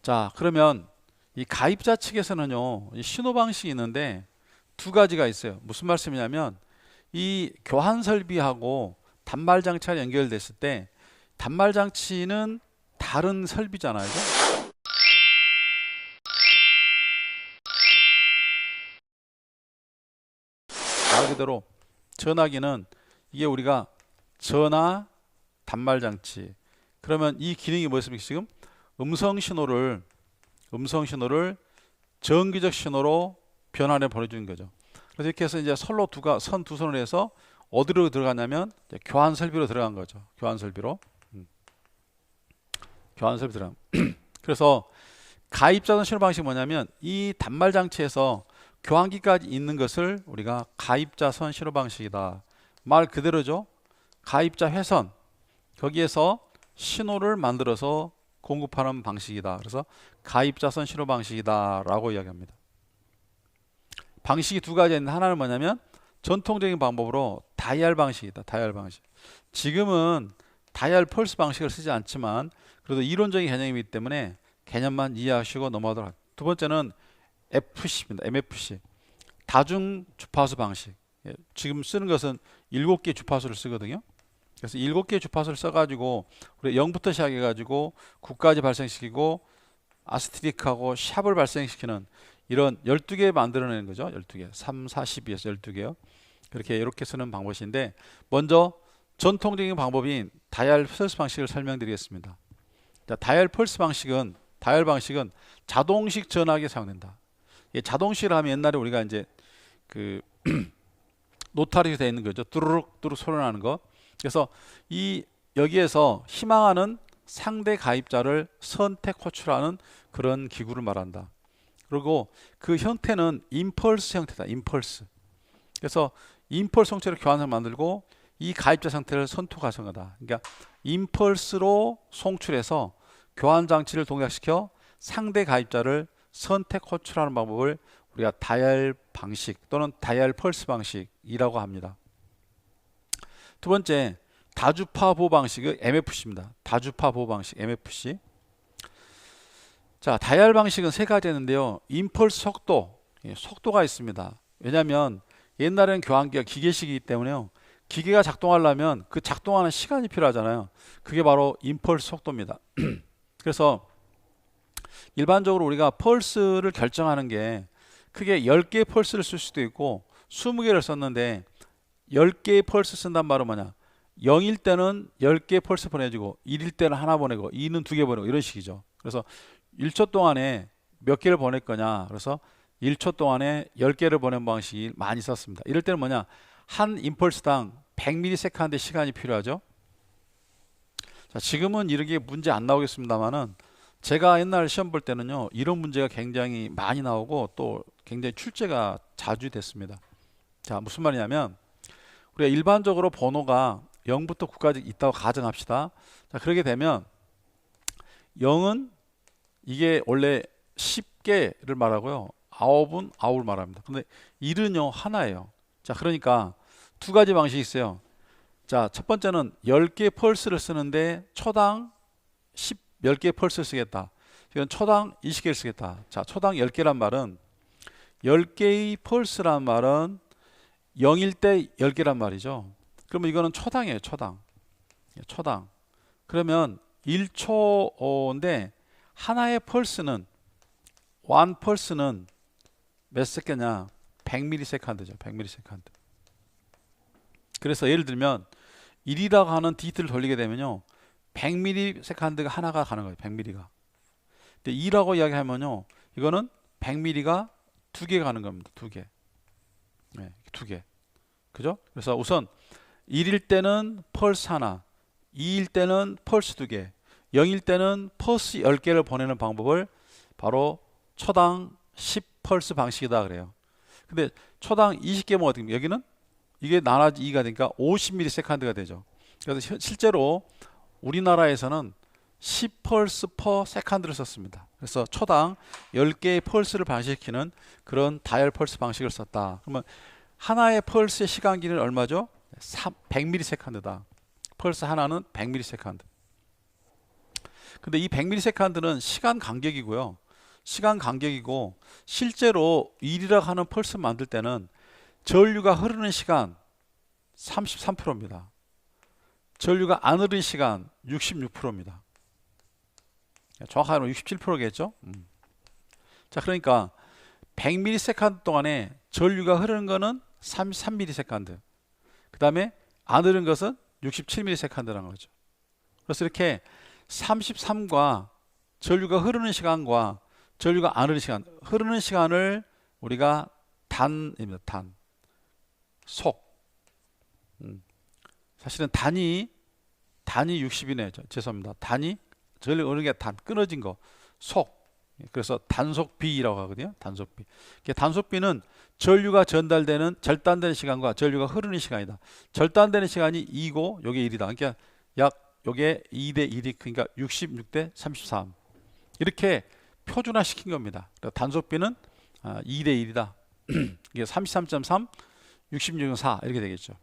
자, 그러면 이 가입자 측에서는요, 이 신호 방식이 있는데 두 가지가 있어요. 무슨 말씀이냐면 이 교환 설비하고 단말 장치가 연결됐을 때 단말 장치는 다른 설비잖아요. 그죠? 말 그대로 전화기는 이게 우리가 전화 단말 장치. 그러면 이 기능이 뭐였습니까? 지금 음성 신호를 정기적 신호로 변환해 보내주는 거죠. 그래서 이렇게 해서 이제 선 두 선을 해서 어디로 들어가냐면 이제 교환 설비로 들어간 거죠. 교환 설비로. 교환 설비 들어간. 그래서 가입자선 신호 방식이 뭐냐면 이 단말 장치에서 교환기까지 있는 것을 우리가 가입자선 신호 방식이다. 말 그대로죠. 가입자 회선 거기에서 신호를 만들어서 공급하는 방식이다. 그래서 가입자선 신호 방식이다라고 이야기합니다. 방식이 두 가지가 있는데 하나는 뭐냐면 전통적인 방법으로 다이얼 방식이다. 다이얼 방식. 지금은 다이얼 펄스 방식을 쓰지 않지만 그래도 이론적인 개념이기 때문에 개념만 이해하시고 넘어가도록 합니다. 두 번째는 FC입니다. MFC. 다중 주파수 방식. 지금 쓰는 것은 7개 주파수를 쓰거든요. 그래서 7개 주파수를 써가지고 우리 0부터 시작해가지고 9까지 발생시키고 아스트릭하고 샵을 발생시키는 이런 12개 만들어내는 거죠. 12개. 3, 4, 12에서 12개요. 이렇게 쓰는 방법인데 먼저 전통적인 방법인 다이얼 펄스 방식을 설명드리겠습니다. 자, 다이얼 방식은 자동식 전화기에 사용된다. 자동식을 하면 옛날에 우리가 이제 그 노타리가 되어 있는 거죠. 뚜루룩 뚜루룩 소리 나는 거. 그래서 여기에서 희망하는 상대 가입자를 선택 호출하는 그런 기구를 말한다. 그리고 그 형태는 임펄스 형태다. 임펄스. 그래서 임펄스 형태로 교환을 만들고 이 가입자 상태를 선투 가성하다. 그러니까 임펄스로 송출해서 교환 장치를 동작시켜 상대 가입자를 선택 호출하는 방법을 우리가 다이얼 방식 또는 다이얼 펄스 방식이라고 합니다. 두 번째, 다주파 보호 방식의 MFC입니다. 다주파 보호 방식 MFC. 자, 다이얼 방식은 세 가지 있는데요. 임펄스 속도가 있습니다. 왜냐하면 옛날에는 교환기가 기계식이기 때문에요. 기계가 작동하려면 그 작동하는 시간이 필요하잖아요. 그게 바로 임펄스 속도입니다. 그래서 일반적으로 우리가 펄스를 결정하는 게 크게 10개의 펄스를 쓸 수도 있고 20개를 썼는데 10개의 펄스 쓴단 말은 뭐냐? 0일 때는 10개의 펄스 보내주고 1일 때는 하나 보내고 2는 2개 보내고 이런 식이죠. 그래서 1초 동안에 몇 개를 보낼 거냐? 그래서 1초 동안에 10개를 보내는 방식이 많이 썼습니다. 이럴 때는 뭐냐? 한 임펄스당 100ms의 시간이 필요하죠. 자, 지금은 이런 게 문제 안 나오겠습니다만은 제가 옛날 시험 볼 때는요, 이런 문제가 굉장히 많이 나오고 또 굉장히 출제가 자주 됐습니다. 자, 무슨 말이냐면 우리가 일반적으로 번호가 0부터 9까지 있다고 가정합시다. 자, 그렇게 되면 0은 이게 원래 10개를 말하고요. 9은 9을 말합니다. 근데 1은요, 하나예요. 자, 그러니까 두 가지 방식이 있어요. 자, 첫 번째는 10개 펄스를 쓰는데 초당 10개 펄스를 쓰겠다. 이건 초당 20개를 쓰겠다. 자, 초당 10개란 말은 10개의 펄스란 말은 0일 때 10개란 말이죠. 그러면 이거는 초당이에요. 초당. 그러면 1초인데 하나의 펄스는 원 펄스는 몇 세컨냐? 100ms죠. 100ms. 그래서 예를 들면 1이라고 하는 디지트를 돌리게 되면요. 100ms가 하나가 가는 거예요. 100ms가. 근데 2라고 이야기하면요. 이거는 100ms가 두 개 가는 겁니다. 두 개. 네, 두 개. 그죠? 그래서 우선 1일 때는 펄스 하나, 2일 때는 펄스 두 개, 0일 때는 펄스 10개를 보내는 방법을 바로 초당 10펄스 방식이다 그래요. 근데 초당 20개면 어떻게 됩니까? 여기는 이게 나눠지 2가 되니까 50ms가 되죠. 그래서 실제로 우리나라에서는 10펄스 per second를 썼습니다. 그래서 초당 10개의 펄스를 발생시키는 그런 다이얼 펄스 방식을 썼다. 그러면 하나의 펄스의 시간 길이는 얼마죠? 100ms다. 펄스 하나는 100ms. 근데 이 100ms는 시간 간격이고요. 시간 간격이고 실제로 1이라고 하는 펄스 만들 때는 전류가 흐르는 시간 33%입니다. 전류가 안 흐르는 시간 66%입니다. 정확하게 말하면 67%겠죠? 자, 그러니까 100ms 동안에 전류가 흐르는 거는 33ms. 그 다음에 안 흐르는 것은 67ms라는 거죠. 그래서 이렇게 33과 전류가 흐르는 시간과 전류가 안 흐르는 시간, 흐르는 시간을 우리가 단입니다. 단. 속. 사실은 단이 60이네요. 죄송합니다. 단이 전류 흐르는 게 단, 끊어진 거. 속. 그래서 단속비라고 하거든요. 단속비. 단속비는 전류가 절단되는 시간과 전류가 흐르는 시간이다. 절단되는 시간이 2고 요게 1이다. 그러니까 약 요게 2대 1이 그러니까 66대 33. 이렇게 표준화 시킨 겁니다. 단속비는 2대 1이다. 이게 33.3, 66.4 이렇게 되겠죠.